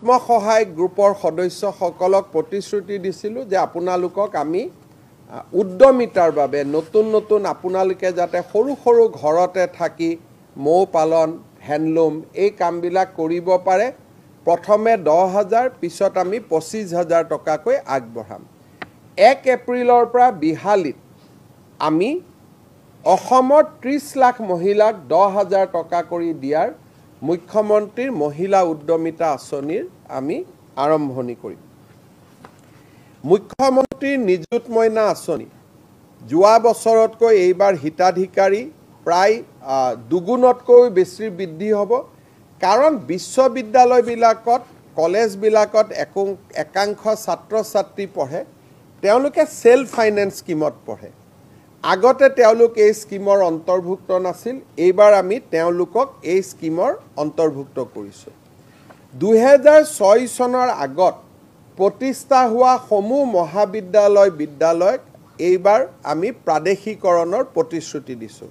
আত্মসহায়ক গ্ৰুপৰ সদস্যসকলক প্ৰতিশ্ৰুতি দিছিলোঁ যে আপোনালোকক আমি উদ্যমিতাৰ বাবে নতুন নতুন আপোনালোকে যাতে সৰু সৰু ঘৰতে থাকি মৌ পালন হেণ্ডলুম এই কামবিলাক কৰিব পাৰে প্ৰথমে 10,000 পিছত আমি 25,000 টকাকৈ আগবঢ়াম 1 এপ্ৰিলৰ পৰা বিহালীত আমি অসমৰ 30 লাখ মহিলাক 10,000 টকা কৰি দিয়াৰ মুখ্যমন্ত্ৰীৰ মহিলা উদ্যমিতা আঁচনিৰ আমি আৰম্ভণি কৰিম মুখ্যমন্ত্ৰীৰ নিযুত মইনা আঁচনি যোৱা বছৰতকৈ এইবাৰ হিতাধিকাৰী প্ৰায় দুগুণতকৈ বেছি বৃদ্ধি হ'ব কাৰণ বিশ্ববিদ্যালয়বিলাকত কলেজবিলাকত একাংশ ছাত্ৰ ছাত্ৰী পঢ়ে তেওঁলোকে সেলফ ফাইনেন্স স্কিমত পঢ়ে আগতে তেওঁলোক এই স্কিমৰ অন্তৰ্ভুক্ত নাছিল এইবাৰ আমি তেওঁলোকক এই স্কিমৰ অন্তৰ্ভুক্ত কৰিছো 2006 চনৰ আগত প্ৰতিষ্ঠা হোৱা সমূহ মহাবিদ্যালয় বিদ্যালয়ক এইবাৰ আমি প্ৰাদেশিকৰণৰ প্ৰতিশ্ৰুতি দিছো